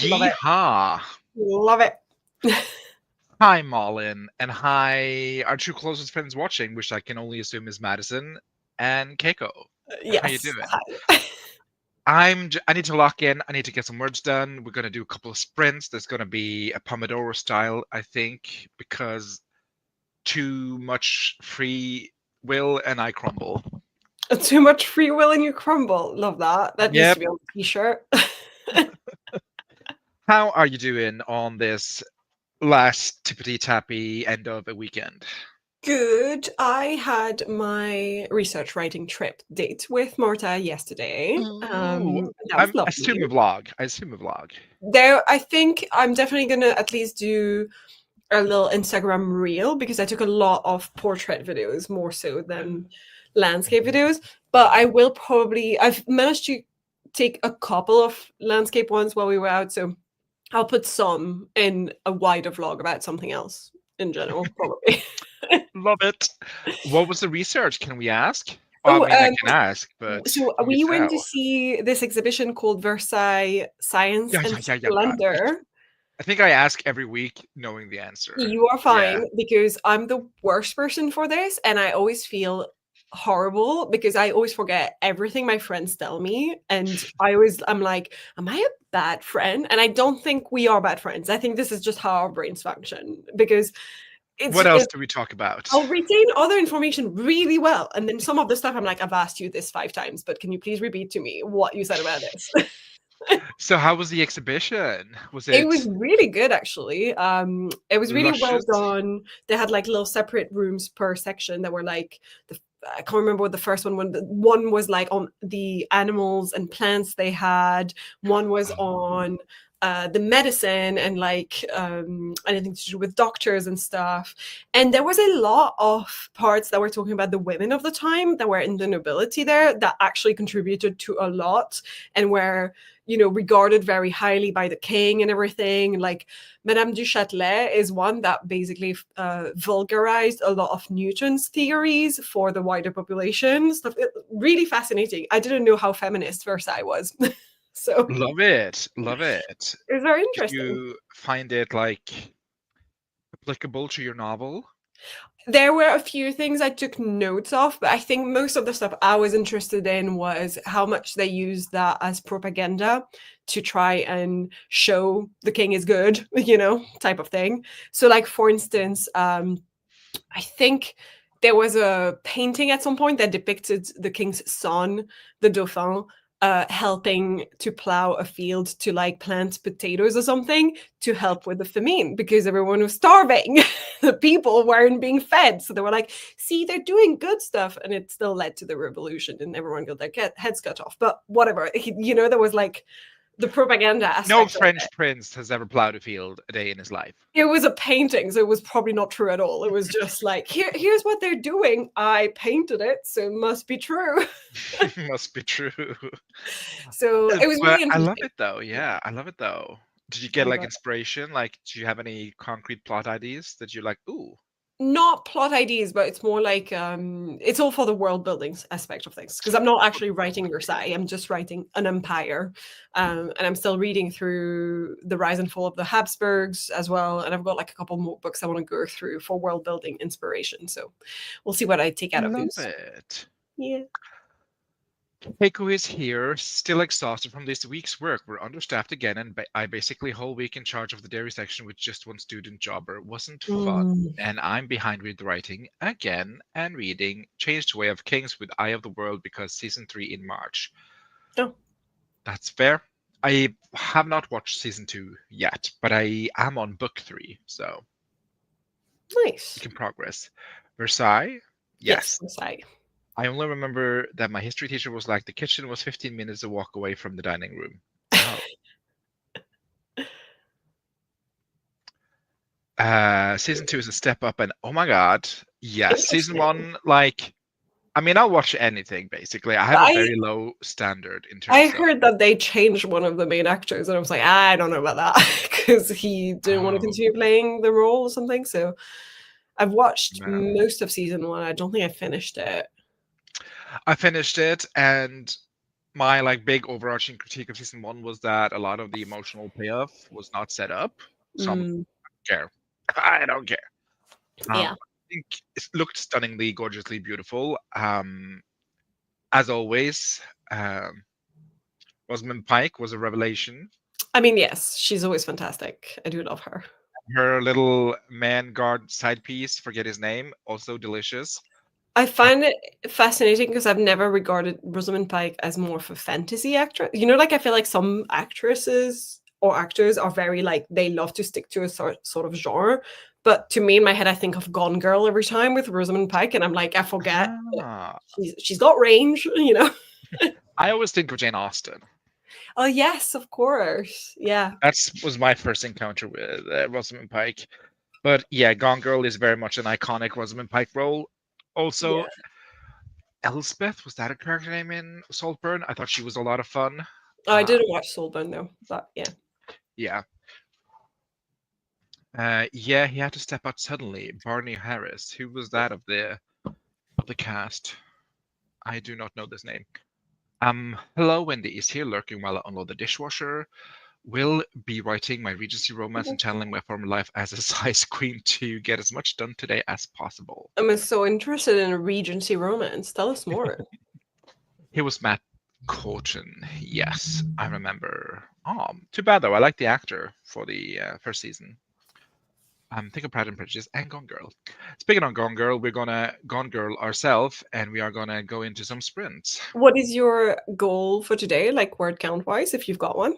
Love it. Yeehaw! Love it. Hi, Malin, and hi, our two closest friends watching, which I can only assume is Madison and Keiko. How you Yes. doing? Hi. I need to lock in. I need to get some words done. We're gonna do a couple of sprints. There's gonna be a Pomodoro style, I think, because too much free will and I crumble. Too much free will and you crumble. Love that. That needs to Yep. be on the t-shirt. How are you doing on this last tippity tappy end of a weekend? Good. I had my research writing trip date with Marta yesterday. Ooh, That was I assume lovely. a vlog. I assume a vlog. There, I think I'm definitely gonna at least do a little Instagram reel because I took a lot of portrait videos more so than landscape videos. But I will probably, I've managed to take a couple of landscape ones while we were out. So I'll put some in a wider vlog about something else in general, probably. Love it. What was the research? Can we ask? Well, I Oh, mean, I can ask, but so can we we went to tell? see this exhibition called Versailles Science Yeah, and yeah, yeah, yeah. Splendor. I think I ask every week knowing the answer. You are Yeah. fine because I'm the worst person for this, and I always feel horrible because I always forget everything my friends tell me, and I'm like, am I a bad friend? And I don't think we are bad friends. I think this is just how our brains function because What else do we talk about? I'll retain other information really well, and then some of the stuff I'm like, I've asked you this 5 times, but can you please repeat to me what you said about this? So, how was the exhibition? Was It was it really good, actually. It was really well luscious? done. They had like little separate rooms per section that were like I can't remember what the first one was. One was like on the animals and plants they had. One was Oh, on the medicine and like anything to do with doctors and stuff. And there was a lot of parts that were talking about the women of the time that were in the nobility there that actually contributed to a lot and were regarded very highly by the king and everything. Like Madame du Châtelet is one that basically vulgarized a lot of Newton's theories for the wider population. Stuff really fascinating. I didn't know how feminist Versailles was, so love it. Love it. it was very Did interesting. you find it like applicable to your novel? There were a few things I took notes of, but I think most of the stuff I was interested in was how much they use that as propaganda to try and show the king is good, type of thing. So, like, for instance, I think there was a painting at some point that depicted the king's son, the Dauphin, helping to plow a field to like plant potatoes or something to help with the famine because everyone was starving. The people weren't being fed. So they were like, see, they're doing good stuff. And it still led to the revolution and everyone got their heads cut off. But whatever, there was like the propaganda No aspect of French it. prince has ever plowed a field a day in his life. It was a painting, so it was probably not true at all. It was just like, here's what they're doing. I painted it, so it must be true. Must be true. So it was But really I love interesting. it though. Yeah. Yeah, I love it though. Did you get Oh my like god. inspiration? Like, do you have any concrete plot ideas that you're like, ooh, Not plot ideas, but it's more like it's all for the world building aspect of things. Because I'm not for actually the world writing building? Versailles, I'm just writing an empire. And I'm still reading through the rise and fall of the Habsburgs as well. And I've got like a couple more books I want to go through for world building inspiration. So we'll see what I take out of Love those. it. Yeah. Keiko is here, still exhausted from this week's work. We're understaffed again, and I basically whole week in charge of the dairy section with just one student jobber. Wasn't fun. Mm. And I'm behind with writing again and reading Changed Way of Kings with Eye of the World because season 3 in March. Oh, That's fair. I have not watched season 2 yet, but I am on book 3, so we nice. can progress. Versailles? Yes, Yes. Versailles. I only remember that my history teacher was like, the kitchen was 15 minutes a walk away from the dining room. Oh. Season 2 is a step up, and oh my god, yes. Season Interesting. 1, like, I mean, I'll watch anything basically. I have a I very low standard in I terms of. heard that they changed one of the main actors, and I was like, I don't know about that because he didn't want to Oh, continue playing the role or something. So I've watched man. most of season 1. I don't think I finished it. I finished it, and my like big overarching critique of season one was that a lot of the emotional payoff was not set up. So I don't Mm, care. I don't care. yeah. I think it looked stunningly, gorgeously beautiful. As always, um, Rosamund Pike was a revelation. I mean, yes, she's always fantastic. I do love her. Her little man guard side piece, forget his name, also delicious. I find it fascinating because I've never regarded Rosamund Pike as more of a fantasy actress. You know, like I feel like some actresses or actors are very like they love to stick to a sort of genre. But to me, in my head, I think of Gone Girl every time with Rosamund Pike, and I'm like, I forget that Ah, she's got range, you know. I always think of Jane Austen. Oh yes, of course, yeah, That was my first encounter with Rosamund Pike. But yeah, Gone Girl is very much an iconic Rosamund Pike role. yeah. Also, Elspeth, was that a character name in Saltburn? I thought she was a lot of fun. Oh, I Uh, didn't watch Soulbound though, but yeah. yeah. Yeah, he had to step out suddenly. Barney Harris. Who was that of the cast? I do not know this name. Hello, Wendy is here lurking while I unload the dishwasher. Will be writing my Regency romance and channeling my former life as a size queen to get as much done today as possible. I'm so interested in a Regency romance. Tell us more. He was Matt Corton. Yes, I remember. Oh, too bad though. I like the actor for the first season. Think of Pride and Prejudice and Gone Girl. Speaking of Gone Girl, we're gonna Gone Girl ourselves, and we are gonna go into some sprints. What is your goal for today, like word count wise, if you've got one?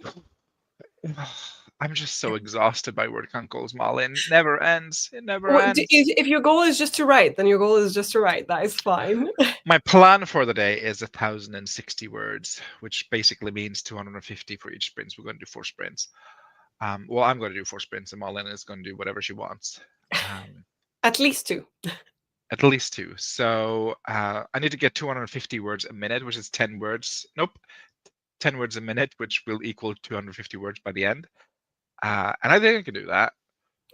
I'm just so exhausted by word count goals, Malin. Never ends. It never What, ends. if your goal is just to write, then your goal is just to write. That is fine. My plan for the day is 1,060 words, which basically means 250 for each sprint. We're going to do 4 sprints. Well, I'm going to do 4 sprints, and Malin is going to do whatever she wants. Um, At least two. at least two. So I need to get 250 words a minute, which is 10 words. Nope, 10 words a minute, which will equal 250 words by the end. And I think I can do that.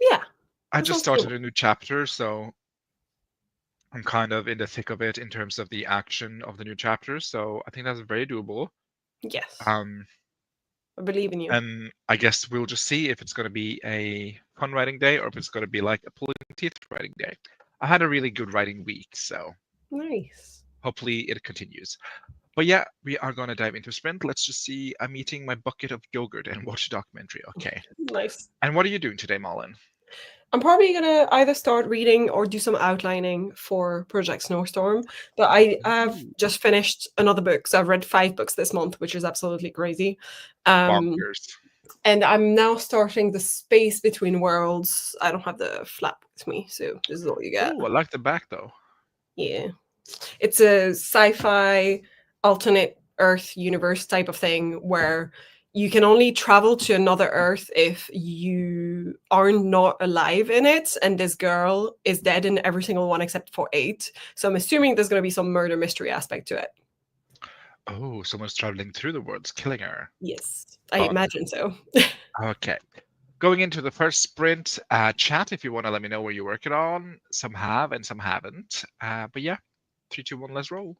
Yeah, I that just sounds started cool. a new chapter, so I'm kind of in the thick of it in terms of the action of the new chapter. So I think that's very doable. Yes, Um, I believe in you. and I guess we'll just see if it's going to be a fun writing day or if it's going to be like a pulling teeth writing day. I had a really good writing week, so Nice. hopefully it continues. But yeah, we are going to dive into sprint. Let's just see. I'm eating my bucket of yogurt and watch a documentary. Okay. Nice. And what are you doing today, Malin? I'm probably gonna either start reading or do some outlining for Project Snowstorm. But I have Ooh, just finished another book, so I've read 5 books this month, which is absolutely crazy. Um, bonkers. and I'm now starting the Space Between Worlds. I don't have the flap with me, so this is all you get. Oh, I like the back though. Yeah. It's a sci-fi alternate Earth universe type of thing where you can only travel to another Earth if you are not alive in it, and this girl is dead in every single one except for 8. So I'm assuming there's going to be some murder mystery aspect to it. Oh, someone's traveling through the worlds, killing her. Yes, I Fun. imagine so. Okay. Going into the first sprint, chat if you want to let me know what you're working on. Some have and some haven't. But yeah, 3, 2, 1, let's roll.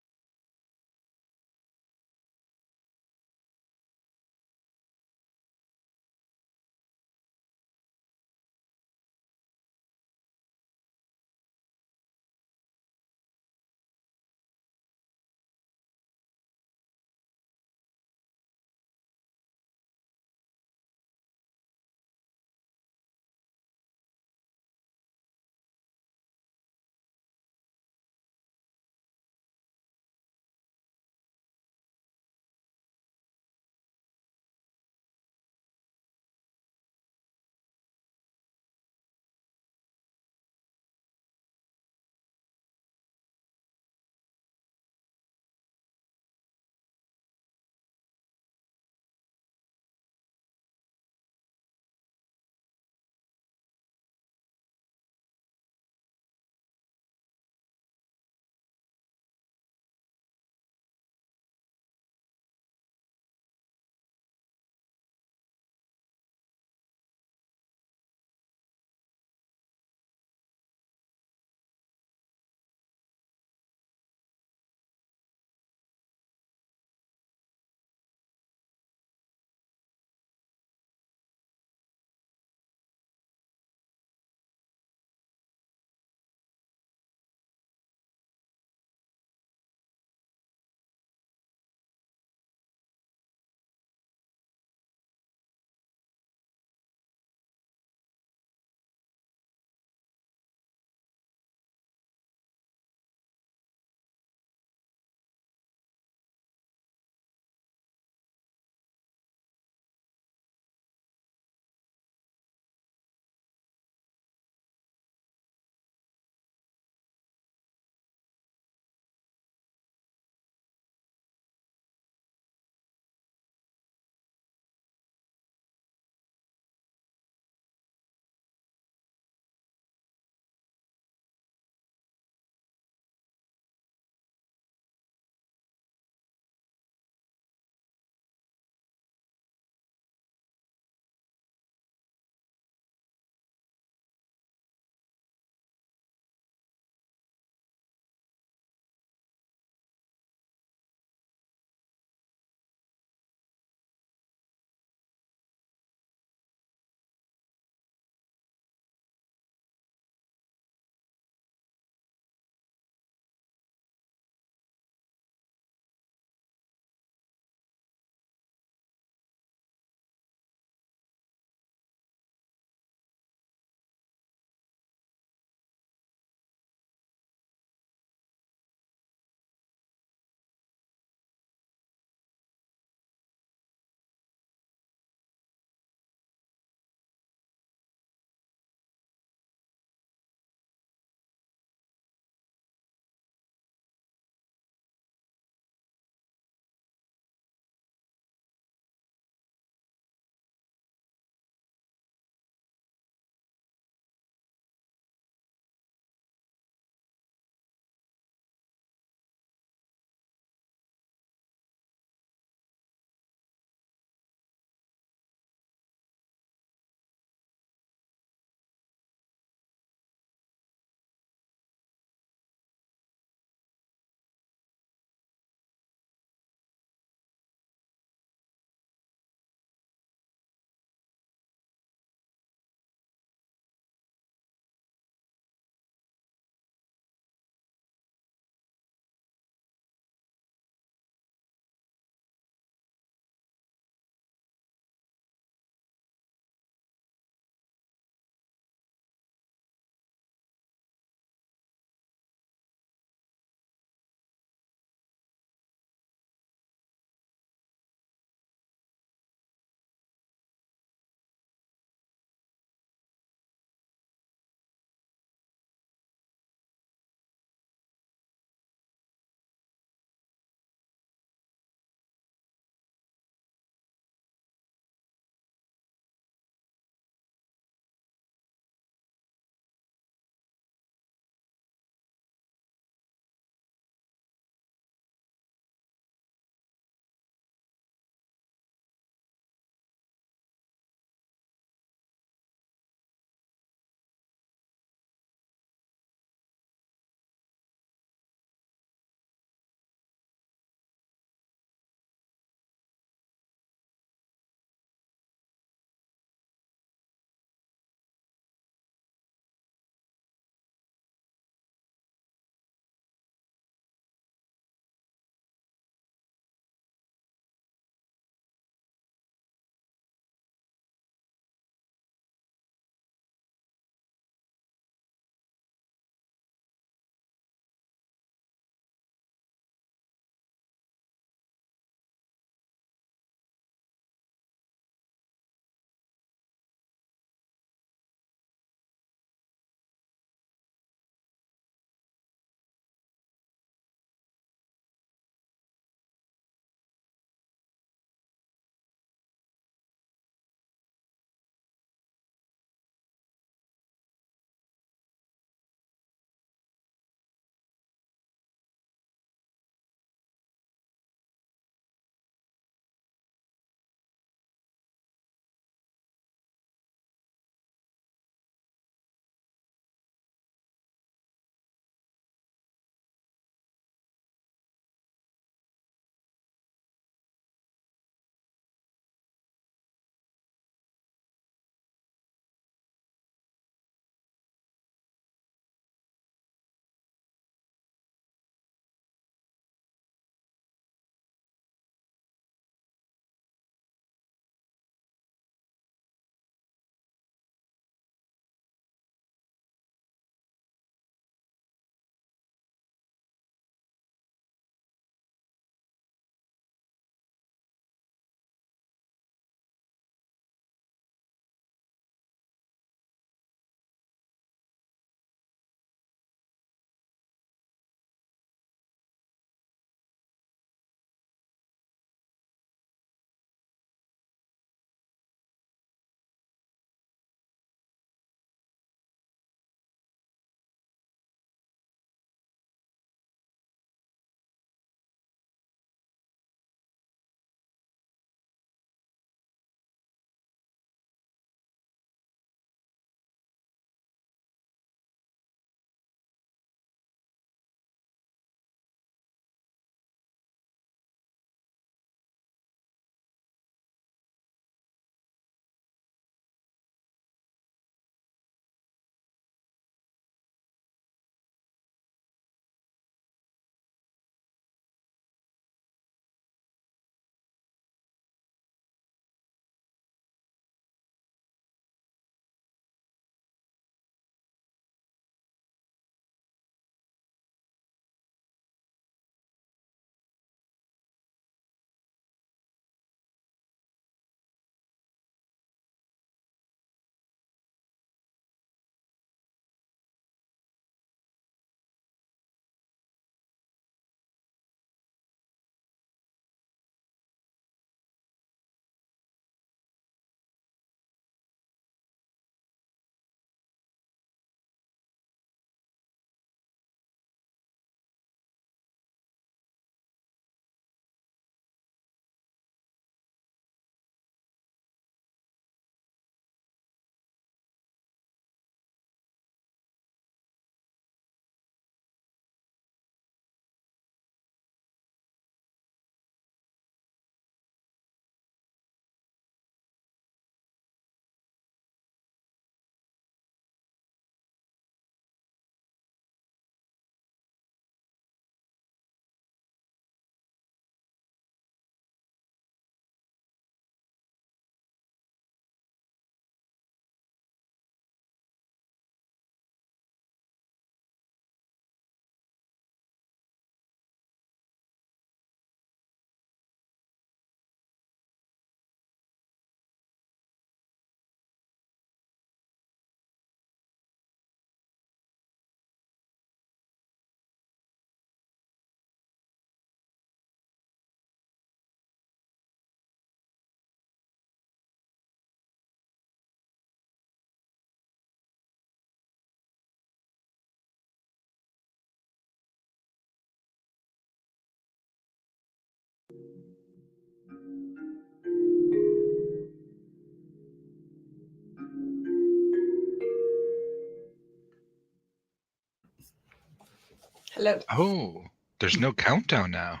Look. Oh, there's no countdown now.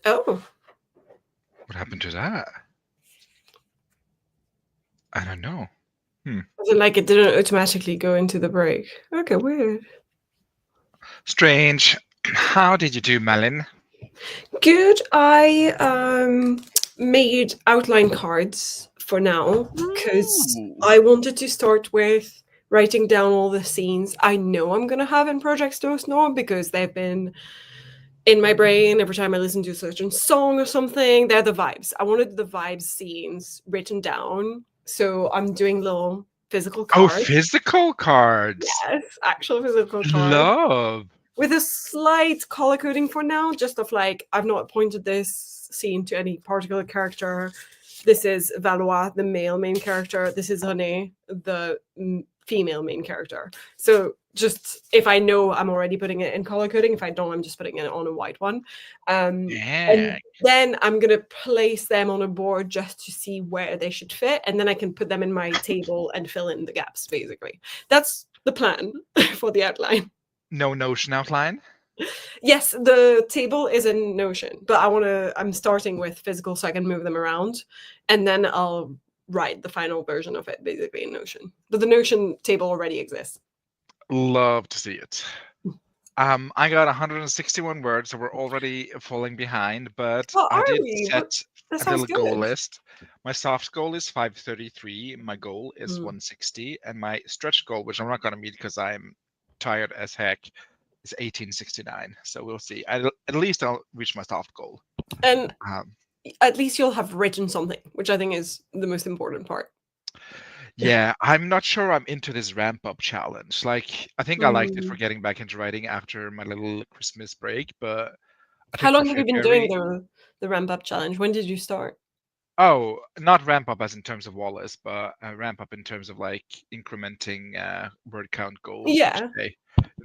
Oh. What happened to that? I don't know. Was it like it didn't automatically go into the break? Okay, weird. Strange. How did you do, Malin? Good. I made outline cards for now because Ooh. I wanted to start with writing down all the scenes I know I'm gonna have in Project Snow Snow because they've been in my brain every time I listen to a certain song or something. They're the vibes. I wanted the vibes scenes written down. So I'm doing little physical Oh, cards. physical cards. Yes, actual physical cards. Love. With a slight color coding for now, just of like, I've not pointed this scene to any particular character. This is Valois, the male main character. This is Honey, the female main character. So just if I know I'm already putting it in color coding, if I don't, I'm just putting it on a white one. Yeah. And then I'm going to place them on a board just to see where they should fit. And then I can put them in my table and fill in the gaps, basically. That's the plan for the outline. No Notion outline? Yes, the table is in Notion, but I'm starting with physical so I can move them around, and then I'll write the final version of it basically in Notion. But the Notion table already exists. Love to see it. I got 161 words, so we're already falling behind, but Oh, I are did we? set That a sounds little goal good. list. My soft goal is 533, my goal is Mm. 160, and my stretch goal, which I'm not going to meet because I'm tired as heck, is 1869. So we'll see. At least I'll reach my soft goal. And Um, at least you'll have written something, which I think is the most important part. yeah, I'm not sure I'm into this ramp up challenge. Like, I think I liked it for Mm. getting back into writing after my little Christmas break, but I How think for long have you been doing February, the ramp up challenge? When did you start? oh, not ramp up as in terms of Wallis, but ramp up in terms of like incrementing word count goals each Yeah. day.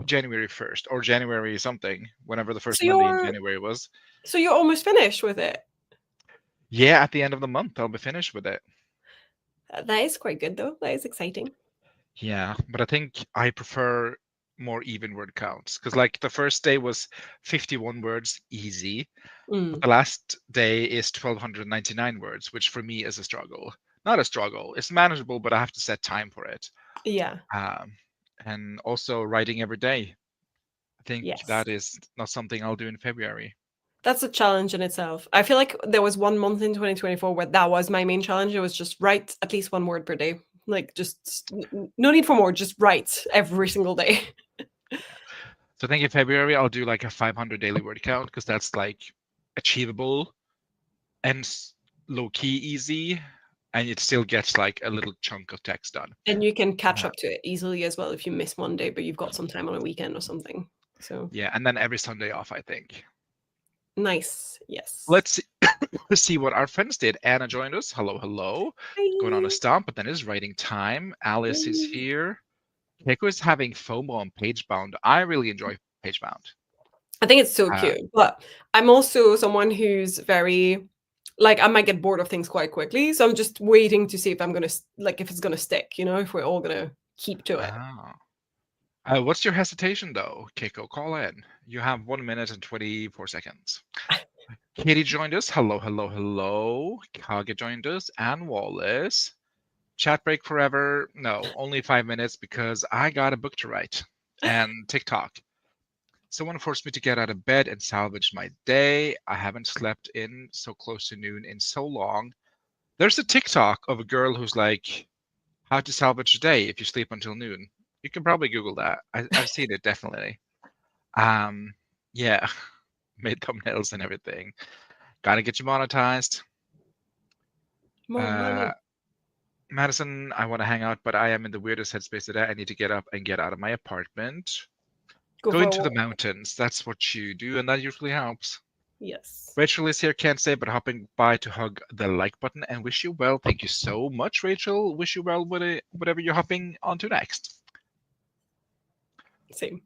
January 1st or January something, whenever the first So Monday in you're January was. so you're almost finished with it. Yeah, at the end of the month, I'll be finished with it. That is quite good though. That is exciting. Yeah, but I think I prefer more even word counts because, like, the first day was 51 words, easy. But Mm. the last day is 1299 words, which for me is a struggle. Not a struggle, it's manageable, but I have to set time for it. Yeah. Um, and also writing every day. I think Yes. that is not something I'll do in February. That's a challenge in itself. I feel like there was one month in 2024 where that was my main challenge. It was just write at least one word per day. Like just no need for more, just write every single day. So I think in February I'll do like a 500 daily word count because that's like achievable and low key easy, and it still gets like a little chunk of text done. And you can catch Uh, up to it easily as well if you miss one day, but you've got some time on a weekend or something. So yeah, and then every Sunday off, I think. nice. Yes. Let's see, let's see what our friends did. Anna joined us. Hello, hello. Going on a Bye. stomp, but then it's writing time. Alice is Yay. here. Keiko is having FOMO on Pagebound. I really enjoy Pagebound. I think it's so Uh, cute, but I'm also someone who's very like I might get bored of things quite quickly, so I'm just waiting to see if I'm gonna like if it's gonna stick. You know, if we're all gonna keep to it. oh. What's your hesitation though, Keiko? Call in. You have 1 minute and 24 seconds. Katie joined us. Hello, hello, hello. Kage joined us. And Wallis. Chat break forever. No, only 5 minutes because I got a book to write and TikTok. Someone forced me to get out of bed and salvage my day. I haven't slept in so close to noon in so long. There's a TikTok of a girl who's like, how to salvage a day if you sleep until noon. You can probably Google that. I've seen it definitely. Um, yeah, made thumbnails and everything. Gotta get you monetized. More Uh, money. Madison, I want to hang out, but I am in the weirdest headspace today. I need to get up and get out of my apartment. Go Go for a into the walk. mountains. That's what you do, and that usually helps. Yes. Rachel is here, can't say, but hopping by to hug the like button and wish you well. Thank you so much, Rachel. Wish you well with it, whatever you're hopping onto next. Same.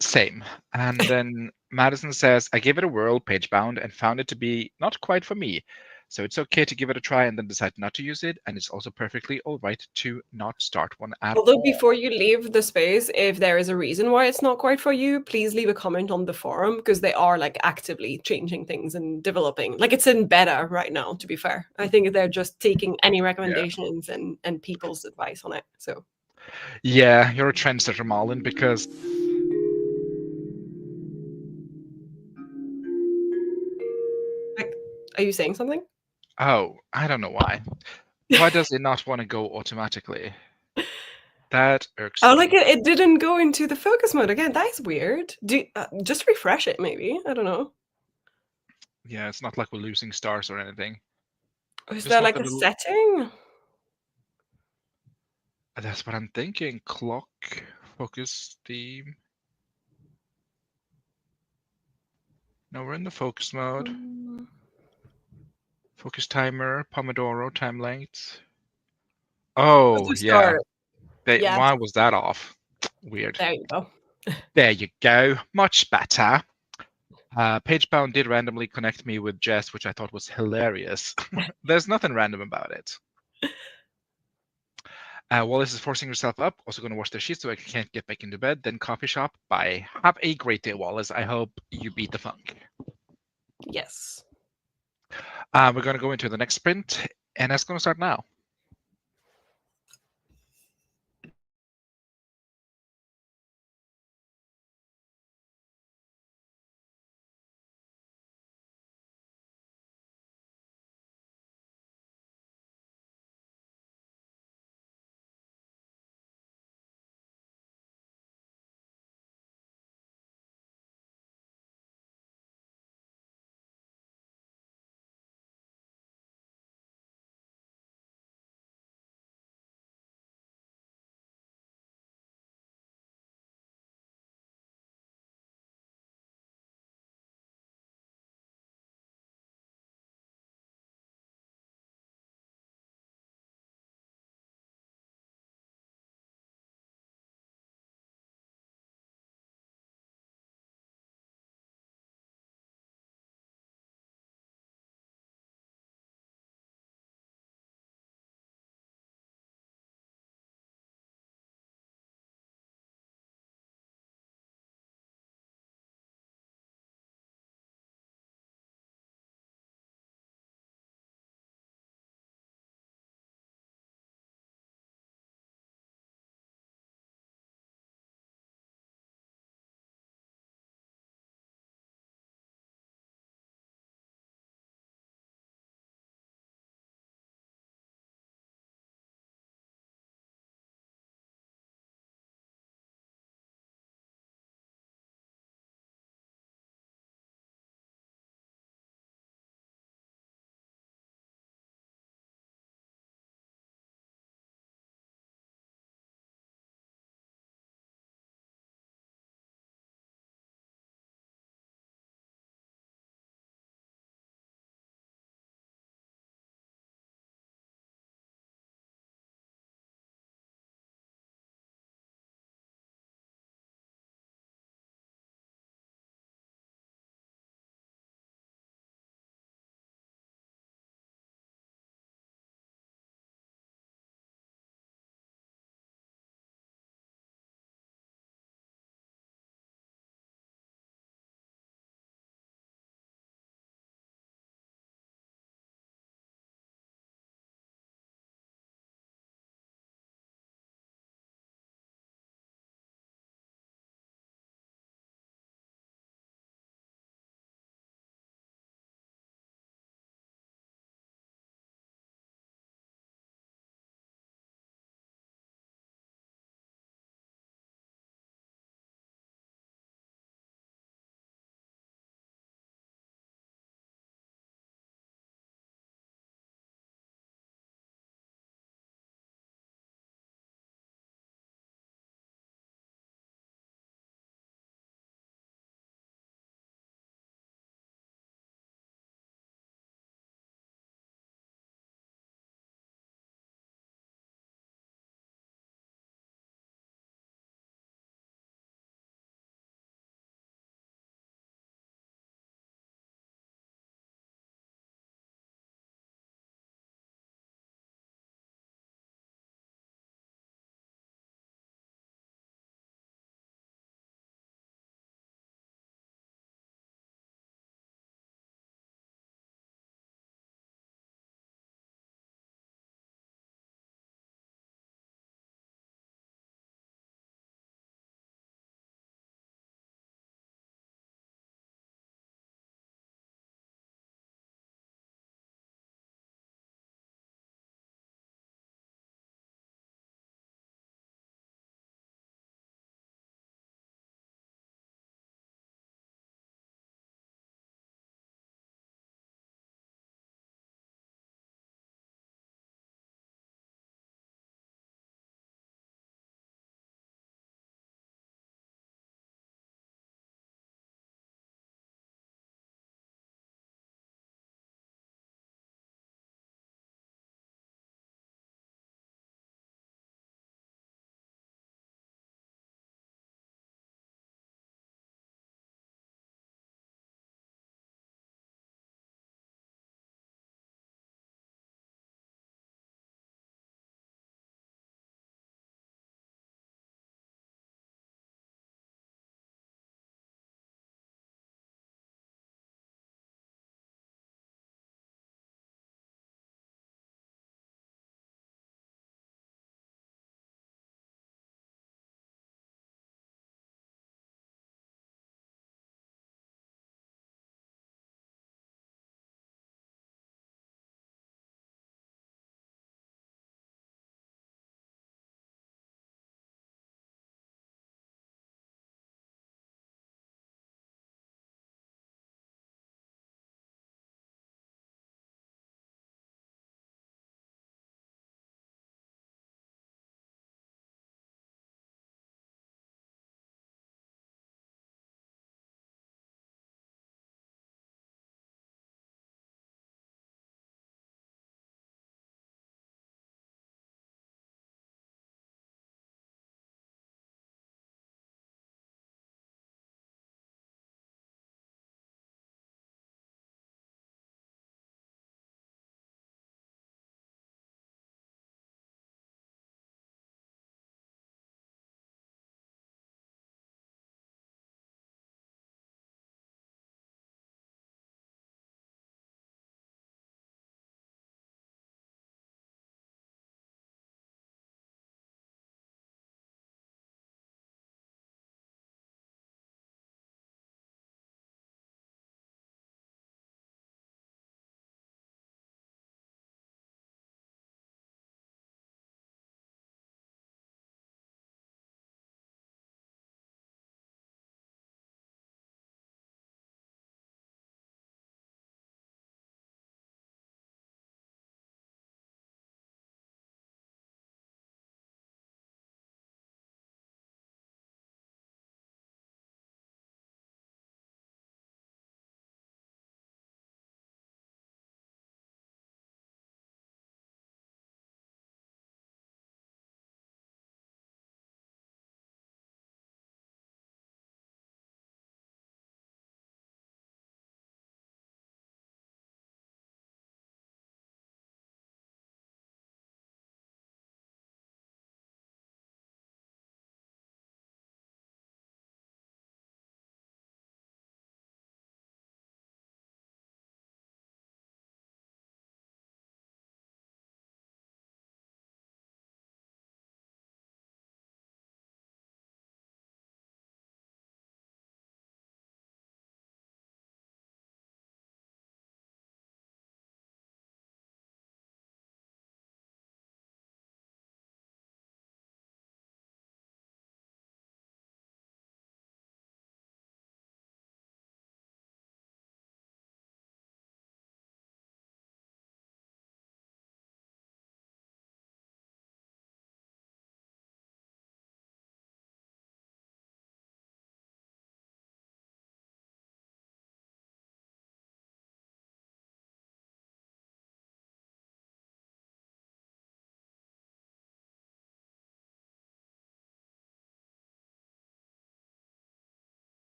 Same. And then Madison says, I gave it a whirl, page bound, and found it to be not quite for me. So it's okay to give it a try and then decide not to use it, and it's also perfectly all right to not start one at Although all. before you leave the space, if there is a reason why it's not quite for you, please leave a comment on the forum because they are like actively changing things and developing. Like it's in beta right now, to be fair. I think they're just taking any Yeah. recommendations and people's advice on it. So Yeah, you're a trendsetter, Malin, because like, are you saying something? oh, I don't know why. Why does it not want to go automatically? That irks Oh, me. like it didn't go into the focus mode again. That is weird. Do just refresh it, maybe. I don't know. Yeah, it's not like we're losing stars or anything. Is Just there want like a a little. setting? That's what I'm thinking. Clock, focus, theme. No, we're in the focus mode. Mm, Focus timer, Pomodoro, time length. Go Oh, to yeah. start. Yes, Why was that off? Weird. there you go. There you go. Much better. PageBound did randomly connect me with Jess, which I thought was hilarious. There's nothing random about it. Wallis is forcing herself up, also going to wash the sheets so I can't get back into bed. Then coffee shop. Bye. Have a great day, Wallis. I hope you beat the funk. Yes. We're going to go into the next sprint, and that's going to start now.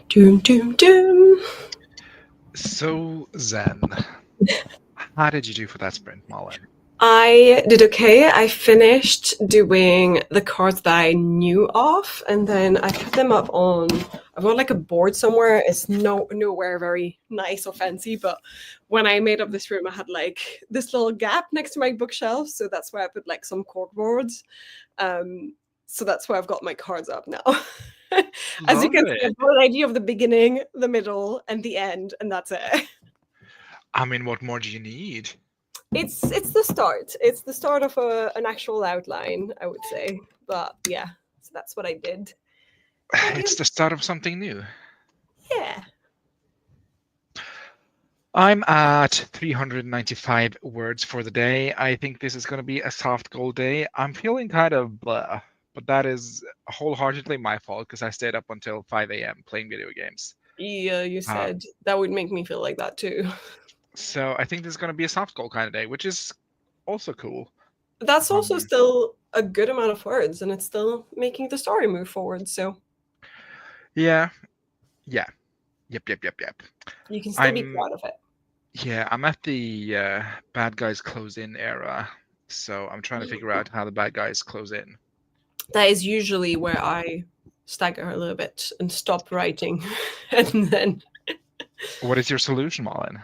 Doom, doom, doom. So, Zen, how did you do for that sprint, Malin? I did okay. I finished doing the cards that I knew of, and then I put them up on. I've got like a board somewhere. It's nowhere very nice or fancy, but when I made up this room, I had like this little gap next to my bookshelf, so that's where I put like some cork boards. Um, so that's where I've got my cards up now. As you can Lovely. see, I've got an idea of the beginning, the middle, and the end, and that's it. I mean, what more do you need? It's the start. It's the start of an actual outline, I would say. But yeah, so that's what I did. And It's the start of something new. yeah, I'm at 395 words for the day. I think this is going to be a soft goal day. I'm feeling kind of blah, but that is wholeheartedly my fault because I stayed up until 5 a.m. playing video games. yeah, you Uh, said that would make me feel like that too. so I think this is going to be a soft goal kind of day, which is also cool. That's also Um, still a good amount of words, and it's still making the story move forward. So yeah, yeah, yep. you can still be I'm proud of it. I'm at the bad guys close in era, so I'm trying to figure out how the bad guys close in. That is usually where I stagger a little bit and stop writing, and then What is your solution, Malin?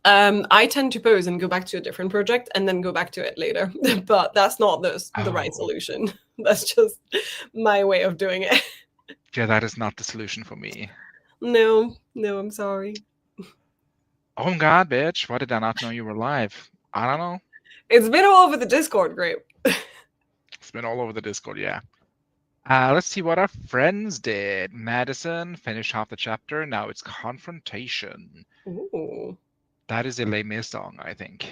I tend to pause and go back to a different project and then go back to it later. But that's not the right Oh, solution. That's just my way of doing it. yeah, that is not the solution for me. No, no, I'm sorry. Oh my god, bitch! Why did I not know you were live? I don't know. It's been all over the Discord group. It's been all over the Discord, yeah. Let's see what our friends did. Madison finished half the chapter. Now it's confrontation. Ooh. That is a Les Mis song, I think.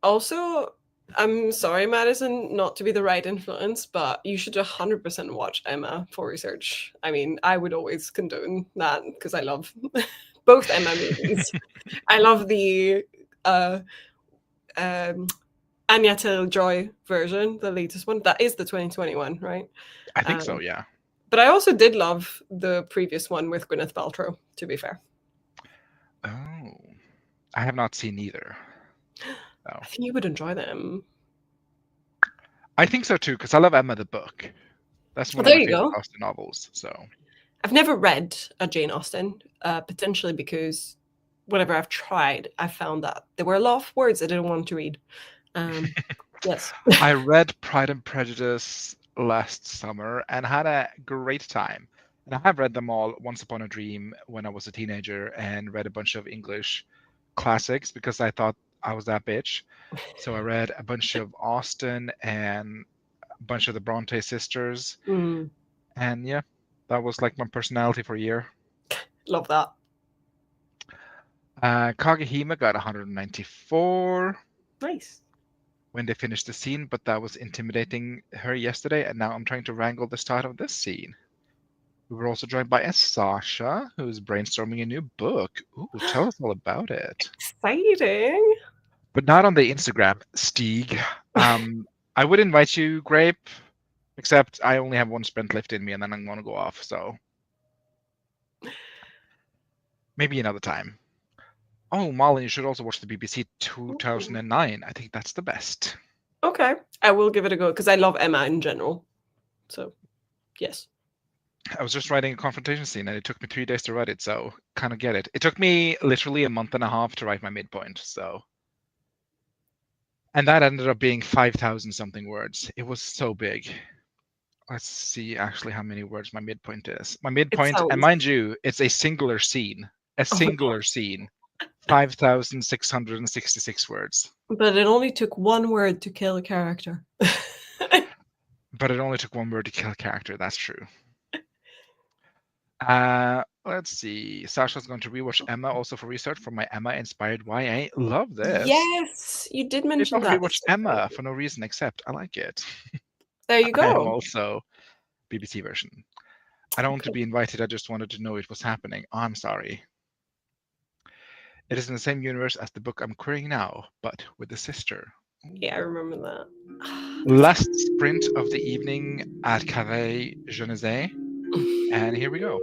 Also, I'm sorry, Madison, not to be the right influence, but you should 100% watch Emma for research. I mean, I would always condone that because I love both Emma movies. I love the uh, um, Anya Taylor-Joy version, the latest one. That is the 2021, right? I think so, Um, yeah. but I also did love the previous one with Gwyneth Paltrow, to be fair. Oh, I have not seen either. No. I think you would enjoy them. I think so too, because I love Emma the book. That's Well, one of there my you favorite go. Austen novels. So I've never read a Jane Austen, potentially because whenever I've tried, I found that there were a lot of words I didn't want to read. Um, yes. I read Pride and Prejudice last summer and had a great time. And I have read them all Once Upon a Dream when I was a teenager and read a bunch of English classics because I thought I was that bitch. So I read a bunch of Austen and a bunch of the Bronte sisters. Mm, And yeah, that was like my personality for a year. love that. Kagehima got 194 Nice. when they finished the scene, but that was intimidating her yesterday, and now I'm trying to wrangle the start of this scene. We were also joined by a Sasha, who's brainstorming a new book. Ooh, tell us all about it. Exciting. But not on the Instagram, Stieg. I would invite you, Grape, except I only have one sprint left in me, and then I'm gonna go off. So maybe another time. Oh, Malin, you should also watch the BBC 2009. I think that's the best. Okay. I will give it a go because I love Emma in general. So, yes. I was just writing a confrontation scene and it took me 3 days to write it, so kind of get it. It took me literally a month and a half to write my midpoint, so. And that ended up being 5,000 something words. It was so big. Let's see actually how many words my midpoint is. My It midpoint, and sounds. mind you, it's a singular scene. A Oh my singular scene. 5,666 words. God. But it only took one word to kill a character. But it only took one word to kill a character, that's true. Let's see. Sasha's going to rewatch Emma also for research for my Emma inspired YA. Love this. Yes, you did People mention that. rewatched Emma for no reason except I like it. There you I am go. also BBC version. I don't want to Okay. be invited. I just wanted to know it was happening. Oh, I'm sorry. It is in the same universe as the book I'm querying now, but with the sister. Yeah, I Ooh. remember that. Last sprint of the evening at Carré Genesee, and here we go.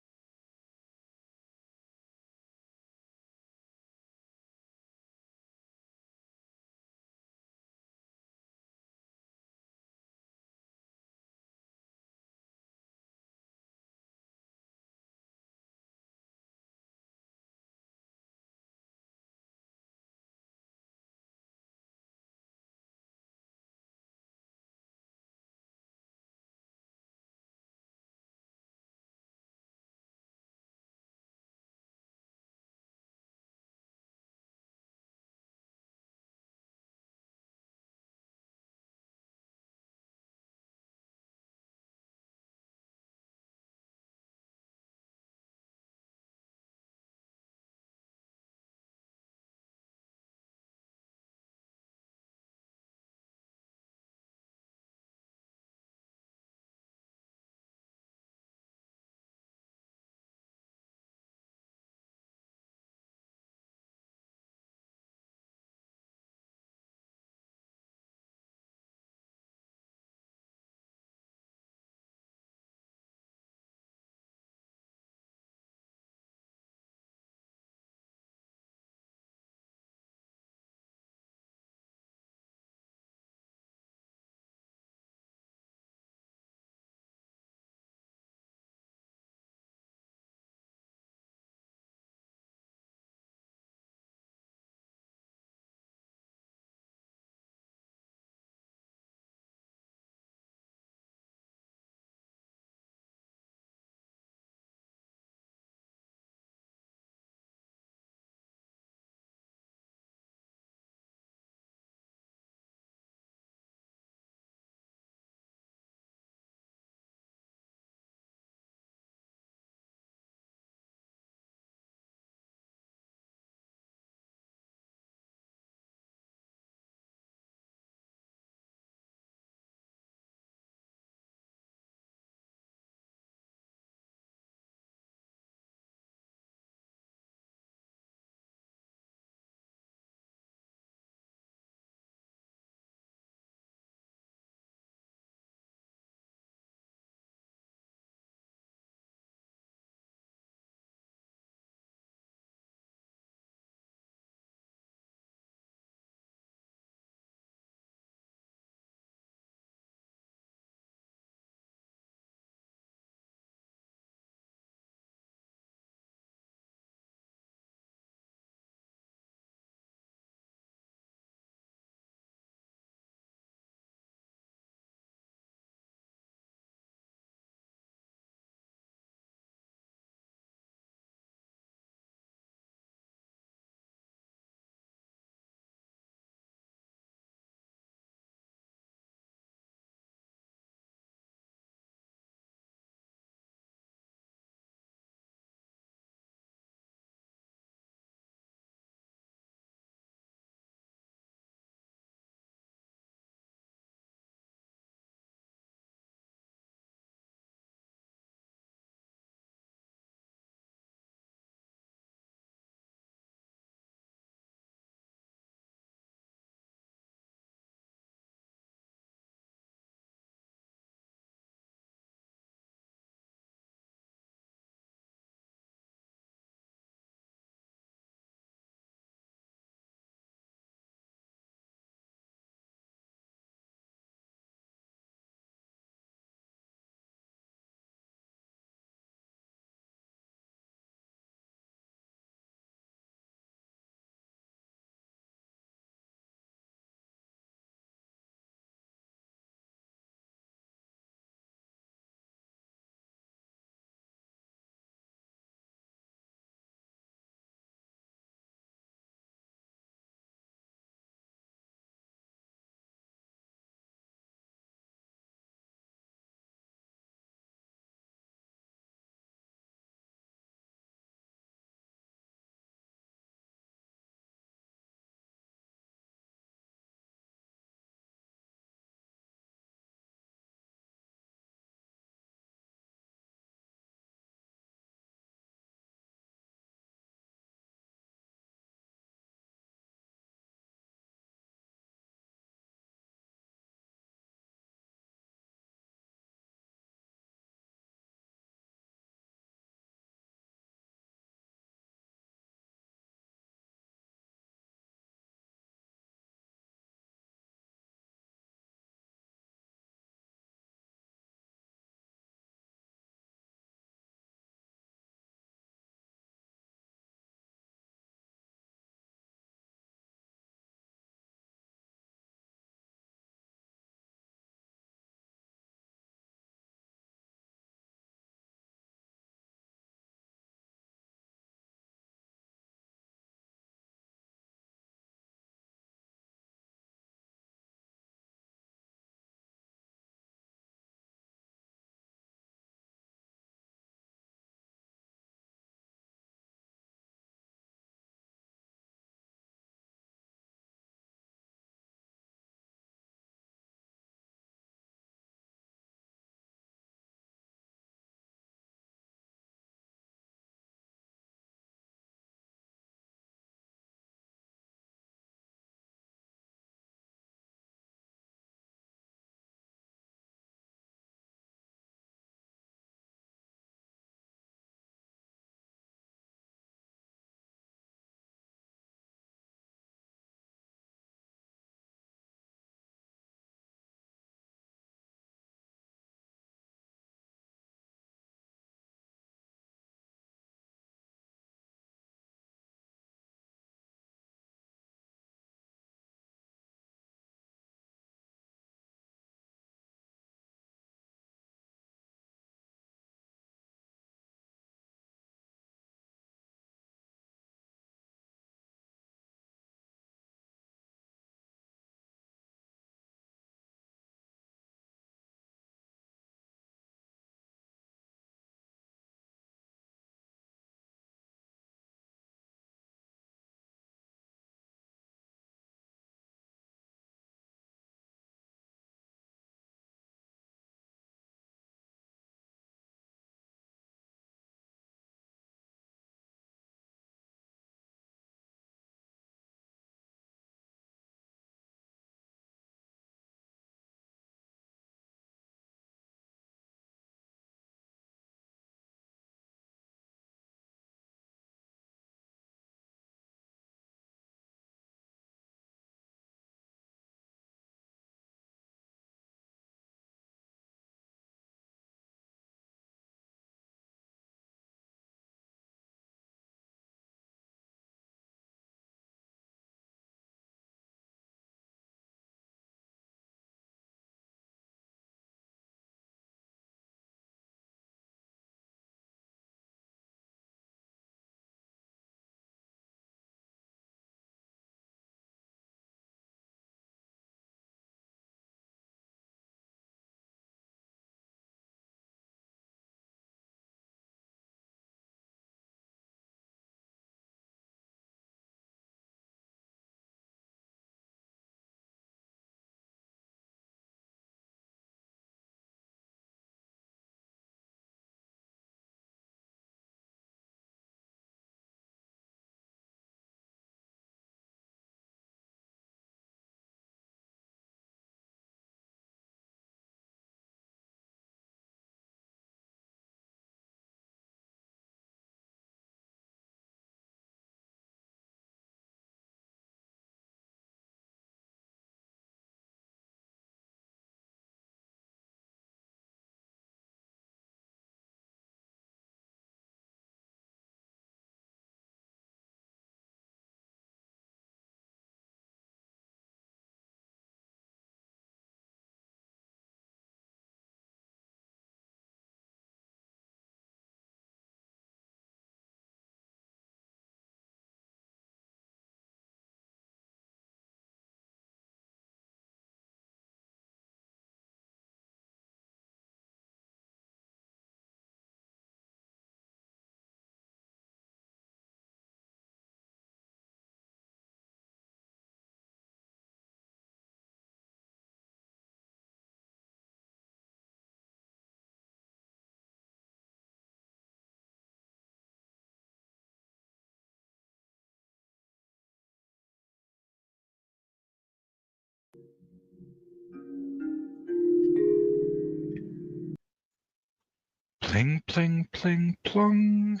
Pling, pling, pling, plong.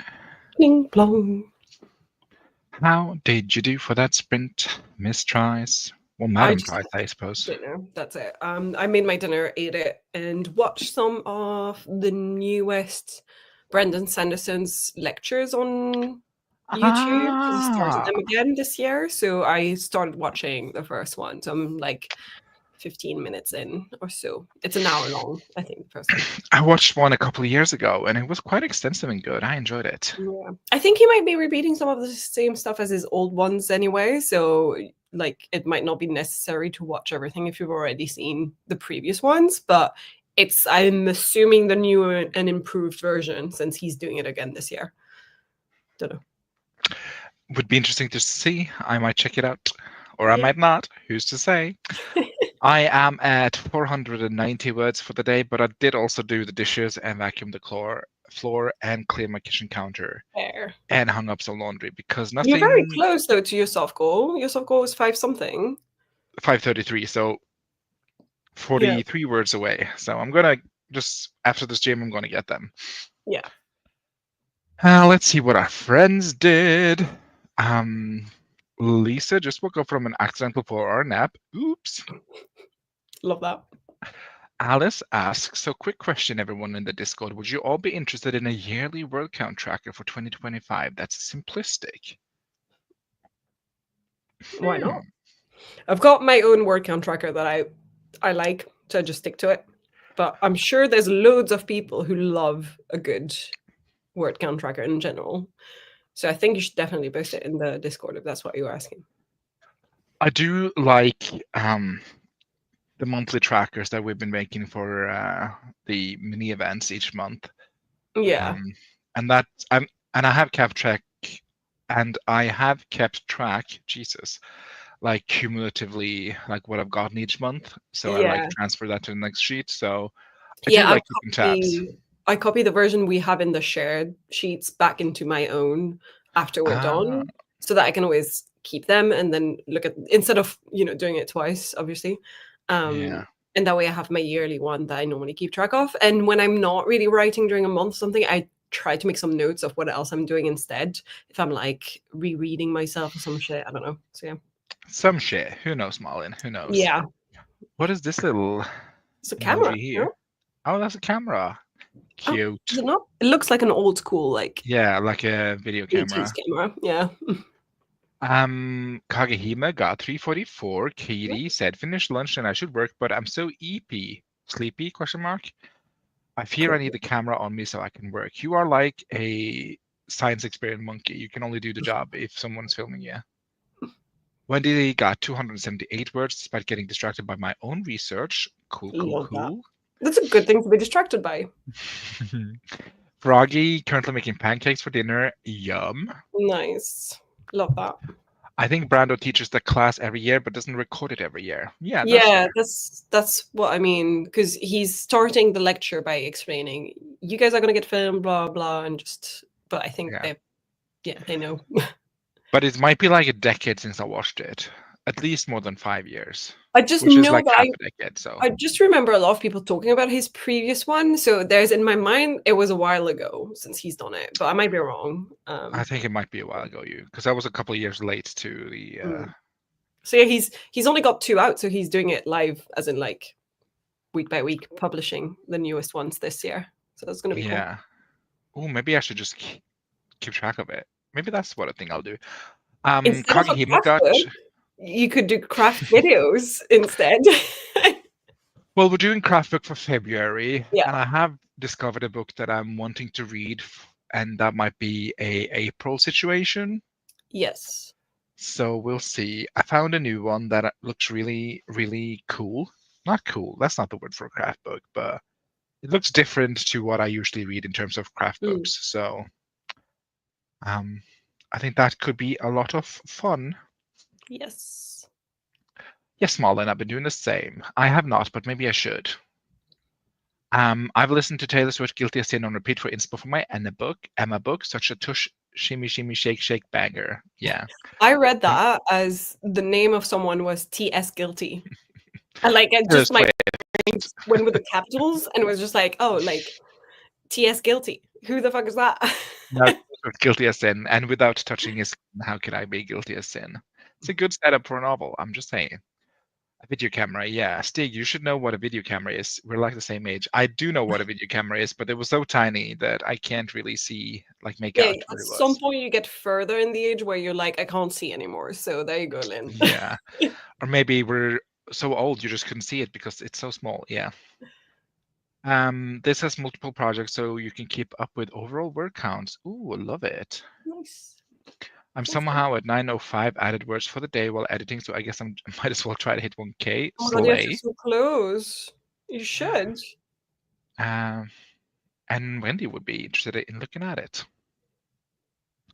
Pling plong. How did you do for that sprint? Missed tries. Well, I Madam just tries, I suppose. dinner. That's it. I made my dinner, ate it, and watched some of the newest Brendan Sanderson's lectures on YouTube because he started Ah, them again this year. So I started watching the first one. So I'm like 15 minutes in or so. It's an hour long, I think, the first one. I watched one a couple of years ago, and it was quite extensive and good. I enjoyed it. Yeah. I think he might be repeating some of the same stuff as his old ones anyway. So like it might not be necessary to watch everything if you've already seen the previous ones, but it's I'm assuming the new and improved version since he's doing it again this year. Don't know. Would be interesting to see. I might check it out, or I Yeah. might not. Who's to say? I am at 490 words for the day, but I did also do the dishes and vacuum the floor and clear my kitchen counter Fair. and hung up some laundry because You're very nothing. close though to your soft goal. Your soft goal is 5 something. 533, so Yeah. 43 words away. So I'm gonna just after this gym, I'm gonna get them. Yeah. Let's see what our friends did. Um, Lisa just woke up from an accidental 4-hour nap. Oops. Love that. Alice asks, so quick question, everyone in the Discord. Would you all be interested in a yearly word count tracker for 2025 that's simplistic? Why not? I've got my own word count tracker that I like, so I just stick to it. But I'm sure there's loads of people who love a good word count tracker in general. So I think you should definitely post it in the Discord if that's what you're asking. I do like the monthly trackers that we've been making for the mini events each month. Yeah. And that and I have kept track and I have kept track, Jesus, like cumulatively like what I've gotten each month. So I like Yeah. transfer that to the next sheet. So I do Yeah, like keeping tabs. I copy the version we have in the shared sheets back into my own after we're Ah, done so that I can always keep them and then look at instead of, doing it twice, obviously. yeah. And that way I have my yearly one that I normally keep track of. And when I'm not really writing during a month something, I try to make some notes of what else I'm doing instead. If I'm like rereading myself or some shit, I don't know. So yeah. Some shit. Who knows, Malin? Who knows? Yeah. What is this little It's a camera, emoji here? no? Oh, that's a camera. Oh, is Cute. it not? It looks like an old school, like Yeah, like a video 80s camera. camera. Yeah. Kagehima got 344. Katie said, finished lunch and I should work, but I'm so eepy. Sleepy? Question mark. I fear I need the camera on me so I can work. You are like a science experiment monkey. You can only do the job if someone's filming you. Wendy got 278 words despite getting distracted by my own research. Cool, cool, Love that. cool. That's a good thing to be distracted by. Froggy currently making pancakes for dinner. Yum. Nice. Love that. I think Brando teaches the class every year but doesn't record it every year. Yeah, that's Yeah, fair. that's what I mean. Because he's starting the lecture by explaining, you guys are gonna get filmed, blah blah, and just. But I think Yeah. they know. But it might be like a decade since I watched it. At least more than 5 years. I just Which is know like that half a decade, so I just remember a lot of people talking about his previous one. So there's in my mind it was a while ago since he's done it, but I might be wrong. I think it might be a while ago, because I was a couple of years late to the Mm. So yeah, he's only got 2 out, so he's doing it live, as in like week by week, publishing the newest ones this year. So that's gonna be cool. yeah. Oh, maybe I should just keep track of it. Maybe that's what I think I'll do. Instead of a Kagehima craft got. book, you could do craft videos instead. Well, we're doing craft book for February, Yeah. and I have discovered a book that I'm wanting to read, and that might be a April situation. Yes. So we'll see. I found a new one that looks really, really cool. Not cool, that's not the word for a craft book, but it looks different to what I usually read in terms of craft Mm. books. So I think that could be a lot of fun. Yes. Yes, Marlon, I've been doing the same. I have not, but maybe I should. I've listened to Taylor Swift Guilty as Sin on repeat for inspo for my Emma book, such a tush shimmy shimmy shake shake banger. Yeah. I read that as the name of someone was T.S. Guilty. And like it Taylor just my Swift. brain went with the capitals and it was just like, oh, like TS guilty. Who the fuck is that? Now, guilty as sin, and without touching his skin, how could I be guilty as sin? It's a good setup for a novel. I'm just saying. A video camera, yeah. Stig, you should know what a video camera is. We're like the same age. I do know what a video camera is, but it was so tiny that I can't really see, like, make Yeah, out what at it some was. point you get further in the age where you're like, I can't see anymore. So there you go, Lynn. Yeah. Or maybe we're so old you just couldn't see it because it's so small. Yeah. This has multiple projects, so you can keep up with overall word counts. Ooh, I love it. Nice. I'm That's good. somehow at 9:05 added words for the day while editing, so I guess I might as well try to hit 1K. Oh my god, you're Slay. so close. You should. Um, and Wendy would be interested in looking at it.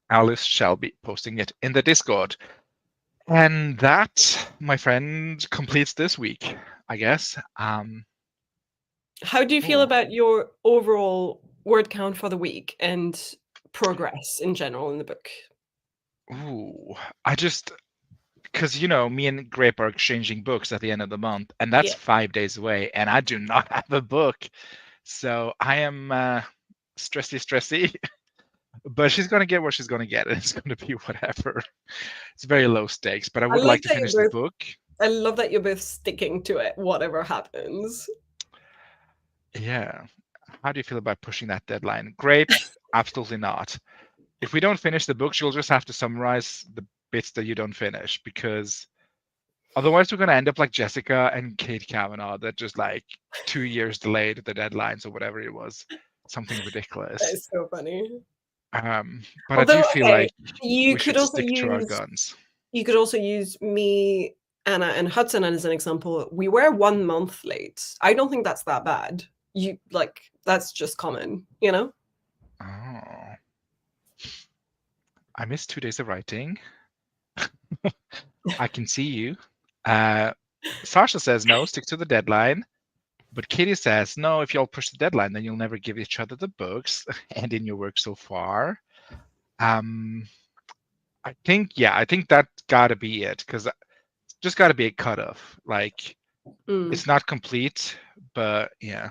Alice shall be posting it in the Discord. And that, my friend, completes this week, I guess. How do you feel Oh, about your overall word count for the week and progress in general in the book? ooh, I just because me and Grape are exchanging books at the end of the month, and that's Yeah. 5 days away, and I do not have a book, so I am stressy. But she's gonna get what she's gonna get, and it's gonna be whatever. It's very low stakes, but I I would like like to that finish the you're both book. I love that you're both sticking to it, whatever happens. Yeah. How do you feel about pushing that deadline? Grape, absolutely not. If we don't finish the book, you'll just have to summarize the bits that you don't finish because otherwise we're gonna end up like Jessica and Kate Kavanaugh that just like 2 years delayed the deadlines or whatever it was. Something That ridiculous. is so funny. But I do Although, feel okay, like we should stick to our guns. you could also use me, Anna, and Hudson as an example. We were 1 month late. I don't think that's that bad. You like that's just common, you know? Oh, I missed 2 days of writing. I can see you. Sasha says no, stick to the deadline. But Katie says, no, if y'all push the deadline, then you'll never give each other the books and in your work so far. I think that gotta be it because just gotta be a cutoff. Like Mm. it's not complete, but yeah.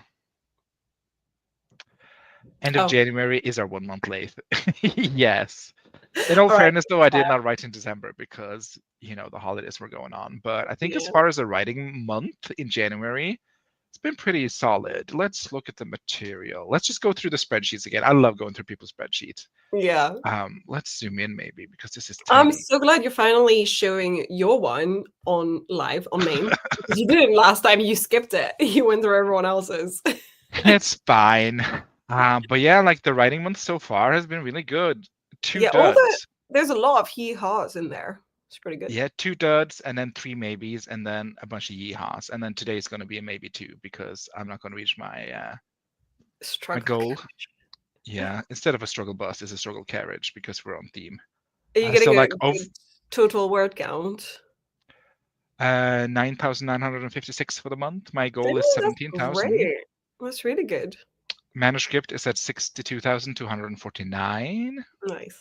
End of Oh, January is our 1 month late. Yes. In all all right. fairness, though, I did not write in December because the holidays were going on. But I think as Yeah. far as a writing month in January, it's been pretty solid. Let's look at the material. Let's just go through the spreadsheets again. I love going through people's spreadsheets. Yeah. Let's zoom in maybe because this is I'm tiny. so glad you're finally showing your one on live on main. Because you didn't last time, you skipped it. You went through everyone else's. It's fine. But yeah, like the writing month so far has been really good. Two Yeah, duds. there's a lot of hee-haws in there. It's pretty good. Yeah, 2 duds and then 3 maybes and then a bunch of yeehaws. And then today is going to be a maybe too because I'm not going to reach my Struggle. goal. Yeah, instead of a struggle bus, it's a struggle carriage because we're on theme. Are you getting So a like of good total word count? 9,956 for the month. My goal is Oh, that's 17,000. great. That's really good. Manuscript is at 62,249. Nice.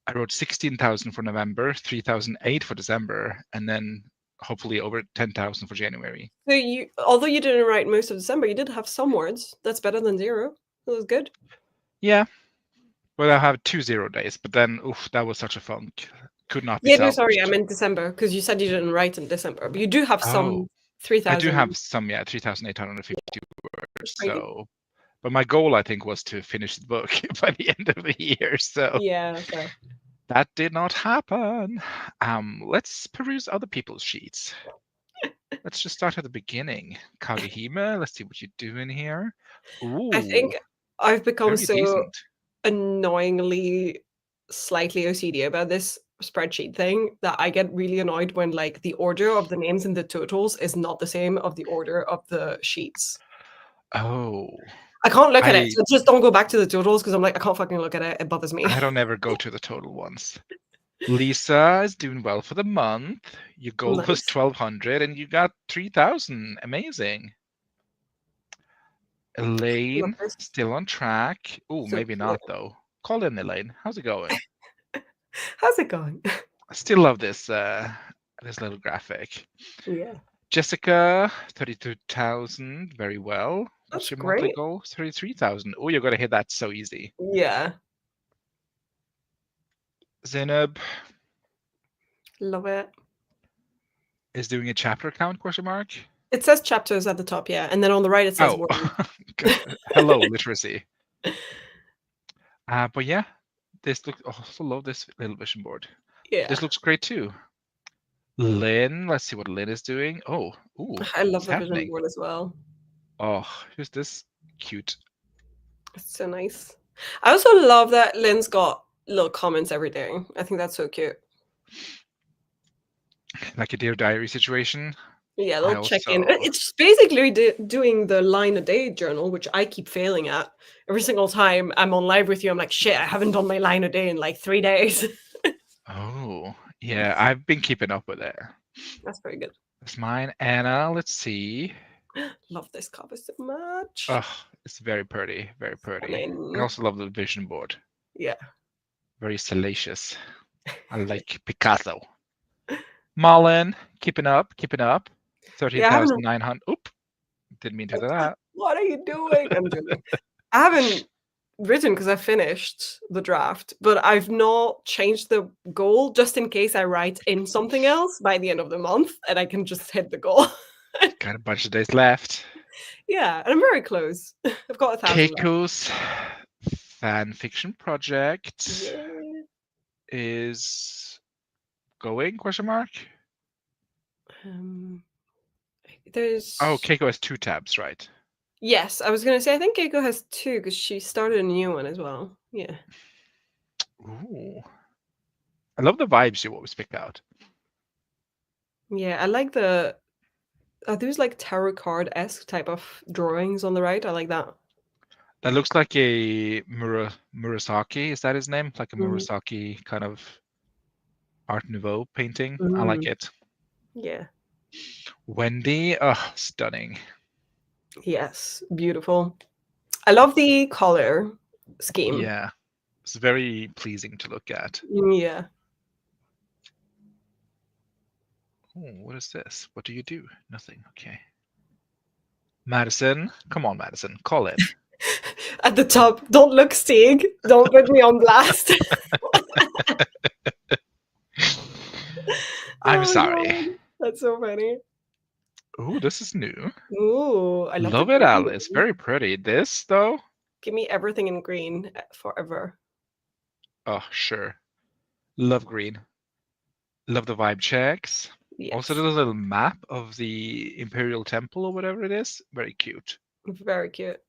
I wrote 16,000 for November, 3,008 for December, and then hopefully over 10,000 for January. So although you didn't write most of December, you did have some words. That's better than zero. That was good. Yeah, well, I have 2 0 days, but then, oof, that was such a funk. Could not be Yeah, no, sorry, I salvaged. meant December because you said you didn't write in December, but you do have Oh, some I do 3,000. have some, yeah, 3,852 That's words. pretty good. So, but my goal, I think, was to finish the book by the end of the year. So Yeah, fair. that did not happen. Let's peruse other people's sheets. Let's just start at the beginning. Kagehime, let's see what you do in here. I Ooh, think I've become very so decent. annoyingly slightly OCD about this spreadsheet thing that I get really annoyed when like the order of the names in the totals is not the same of the order of the sheets. Oh, I can't look at it, I so just don't go back to the totals because I'm like, I can't fucking look at it. It bothers me. I don't ever go to the total ones. Lisa is doing well for the month. Your goal was Nice. 1,200 and you got 3,000. Amazing. Love Elaine, this. still on track. Oh, So maybe cute. not though. Call in, Elaine. How's it going? How's it going? I still love this little graphic. Yeah. Jessica, 32,000. Very well. What's That's your monthly great. goal? 33,000. Oh, you're gonna hit that so easy. Yeah. Zainab Love it. is doing a chapter count, question mark? It says chapters at the top, yeah. And then on the right it says Oh, words. hello, literacy. But yeah, this looks. I also love this little vision board. Yeah. This looks great too. Lynn, let's see what Lynn is doing. Oh, ooh, I love what's the vision happening? board as well. Oh, who's this cute? It's so nice. I also love that Lynn's got little comments every day. I think that's so cute. Like a Dear Diary situation. Yeah, I they'll check in. also. It's basically doing the line a day journal, which I keep failing at. Every single time I'm on live with you, I'm like, shit, I haven't done my line a day in like 3 days. Oh, yeah, I've been keeping up with it. That's very good. That's mine. Anna, let's see. Love this cover so much. Oh, it's very pretty, very pretty. I Stunning. also love the vision board. Yeah. Very salacious. I like Picasso. Malin, keeping up, keeping up. Yeah, I haven't. 13,900. Oop, didn't mean to do that. What are you doing? I'm joking. I haven't written because I finished the draft, but I've not changed the goal just in case I write in something else by the end of the month and I can just hit the goal. Got a bunch of days left. Yeah, and I'm very close. I've got 1,000 left. Keiko's fan fiction project Yeah. is going, question mark? Um, there's Oh, Keiko has 2 tabs, right? yes, I was gonna say I think Keiko has 2 because she started a new one as well. Yeah. Ooh. I love the vibes you always pick out. Yeah, I like the are those like tarot card-esque type of drawings on the right? I like that. That looks like a Murasaki, is that his name? Like a Mhm. Murasaki kind of Art Nouveau painting. I like Mm, it. yeah. Wendy, stunning. Yes, beautiful. I love the color scheme. Yeah, it's very pleasing to look at. Yeah. Oh, what is this? What do you do? Nothing. Okay. Madison, come on, Madison, call in. At the top, don't look Stig. Don't put me on blast. I'm Oh sorry. god. That's so funny. Oh, this is new. Ooh, I love the Love it, green. Alice. Very pretty. This, though? Give me everything in green forever. Oh, sure. Love green. Love the vibe checks. Also, Yes. the little map of the Imperial Temple or whatever it is. Very cute. Very cute.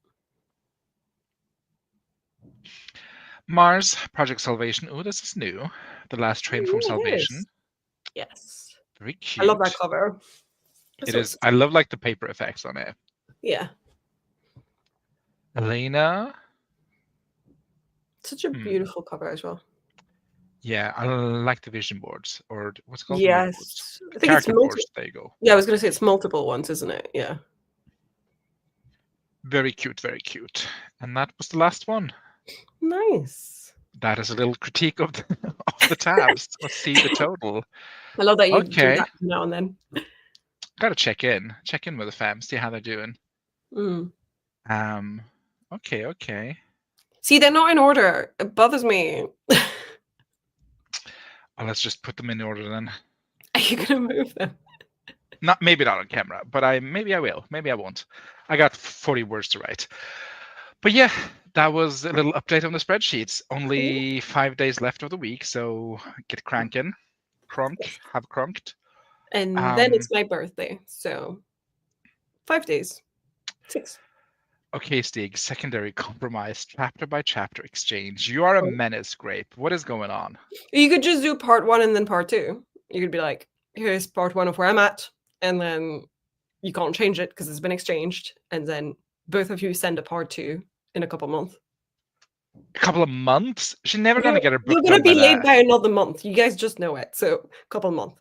Mars, Project Salvation. Oh, this is new. The Last Train from Yeah, it Salvation. is. Yes. Very I love that cute. cover. It So is. I love like the paper effects on it. yeah. Elena. Such a beautiful cover as well. Yeah, I like the vision boards, or what's it called? The mood boards. Yes. I think it's Character multiple. boards. There you go. Yeah, I was gonna say it's multiple ones, isn't it? Yeah. Very cute, very cute. And that was the last one. Nice. That is a little critique of of the tabs. Let's see the total. I love that you do Okay, that now and then. gotta check in with the fam, see how they're doing. Mm. Um, okay. See, they're not in order. It bothers me. Well, let's just put them in order then. Are you gonna move them? Maybe not on camera, but maybe I will. Maybe I won't. I got 40 words to write. But yeah, that was a little update on the spreadsheets. Only 5 days left of the week, so get cranking. Have crunked. And then it's my birthday, so 5 days. 6. Okay, Stig, secondary compromise, chapter by chapter exchange. You are a Oh. menace, Grape. What is going on? You could just do part 1 and then part 2. You could be like, here's part 1 of where I'm at, and then you can't change it because it's been exchanged, and then both of you send a part 2 in a couple months. A couple of months? She's never You're, gonna get her you're book gonna done by be late that. by another month. You guys just know it. So couple months.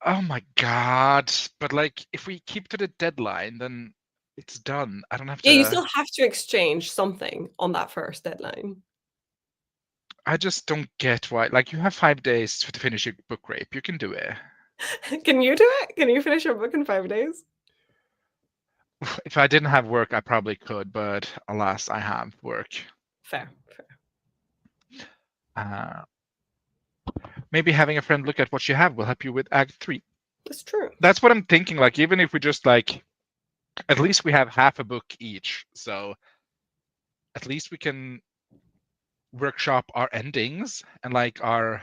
Oh my god. But like if we keep to the deadline, then it's done. I don't have Yeah, you to. still have to exchange something on that first deadline. I just don't get why. Like you have 5 days to finish your book, Grape. You can do it. Can you do it? Can you finish your book in 5 days? If I didn't have work, I probably could, but alas, I have work. Fair. Maybe having a friend look at what you have will help you with Act 3. That's true. That's what I'm thinking. Like, even if we just like, at least we have half a book each, so at least we can workshop our endings and like our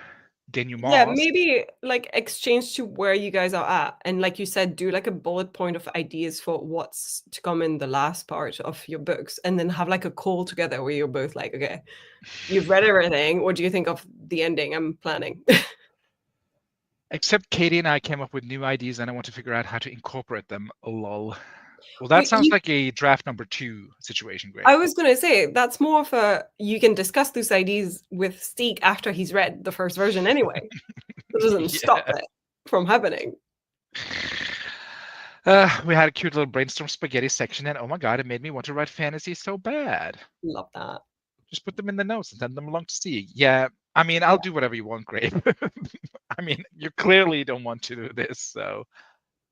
Yeah, denouements. maybe like exchange to where you guys are at. And like you said, do like a bullet point of ideas for what's to come in the last part of your books. And then have like a call together where you're both like, okay, you've read everything. What do you think of the ending I'm planning? Except Katie and I came up with new ideas and I want to figure out how to incorporate them. Lol. Well, that sounds like a draft number 2 situation, Grape. I was going to say, that's more of a, you can discuss those ideas with Steek after he's read the first version anyway. It doesn't stop it from happening. We had a cute little brainstorm spaghetti section, and oh my god, it made me want to write fantasy so bad. Love that. Just put them in the notes and send them along to Steve. Yeah, I mean, I'll do whatever you want, Grape. I mean, you clearly don't want to do this, so.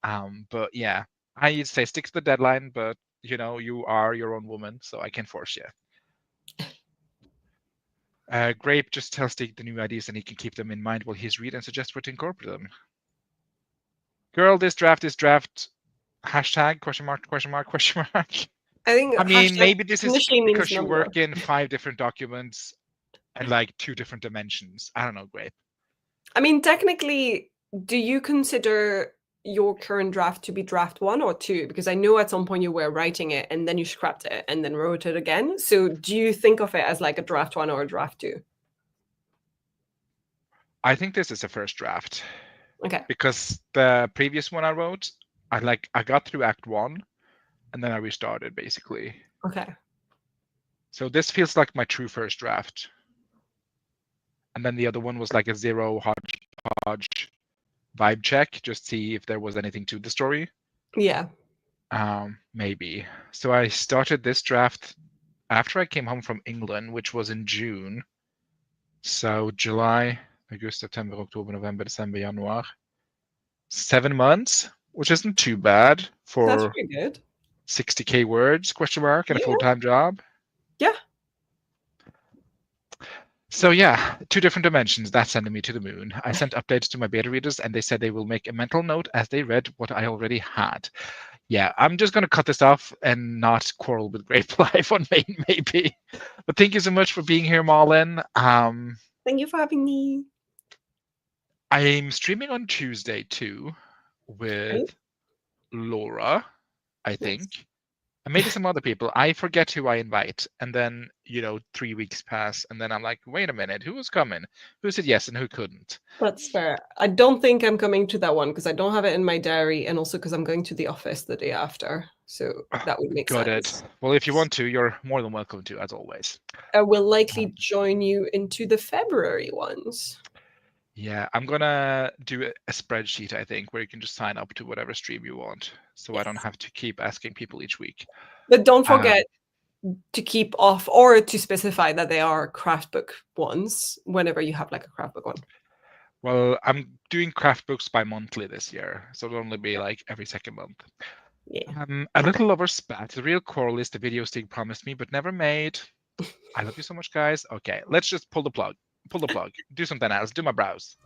But yeah, I'd say stick to the deadline, but you know, you are your own woman, so I can force you. Grape, just tell Steve the new ideas and he can keep them in mind while he's read and suggest where to incorporate them. Girl, this draft, hashtag, question mark. I think. I mean, maybe this is because you number. work in 5 different documents and like 2 different dimensions. I don't know, Grape. I mean, technically, do you consider your current draft to be draft 1 or 2? Because I know at some point you were writing it and then you scrapped it and then wrote it again. So do you think of it as like a draft 1 or a draft 2? I think this is a first draft. Okay. Because the previous one I wrote, I got through Act 1 and then I restarted basically. Okay. So this feels like my true first draft. And then the other one was like a 0 hodgepodge vibe check, just see if there was anything to the story. Yeah. Maybe. So I started this draft after I came home from England, which was in June. So July, August, September, October, November, December, January. 7 months, which isn't too bad for That's pretty good. 60k words, and a full-time job. Yeah. So yeah, 2 different dimensions. That's sending me to the moon. I sent updates to my beta readers and they said they will make a mental note as they read what I already had. Yeah, I'm just going to cut this off and not quarrel with Grape Life on main, maybe. But thank you so much for being here, Malin. Thank you for having me. I'm streaming on Tuesday too with Laura, I think. Yes. And maybe some other people. I forget who I invite. And then, 3 weeks pass. And then I'm like, wait a minute, who was coming? Who said yes and who couldn't? That's fair. I don't think I'm coming to that one because I don't have it in my diary. And also because I'm going to the office the day after. So that would make sense. Got it. Well, if you want to, you're more than welcome to, as always. I will likely join you into the February ones. Yeah, I'm going to do a spreadsheet, I think, where you can just sign up to whatever stream you want. So I don't have to keep asking people each week. But don't forget to keep off or to specify that they are craft book ones whenever you have like a craft book one. Well, I'm doing craft books bi-monthly this year. So it'll only be like every second month. Yeah. A little lover spat. The real quarrel is the video Stig promised me, but never made. I love you so much, guys. Okay, let's just pull the plug. Do something else. Do my brows.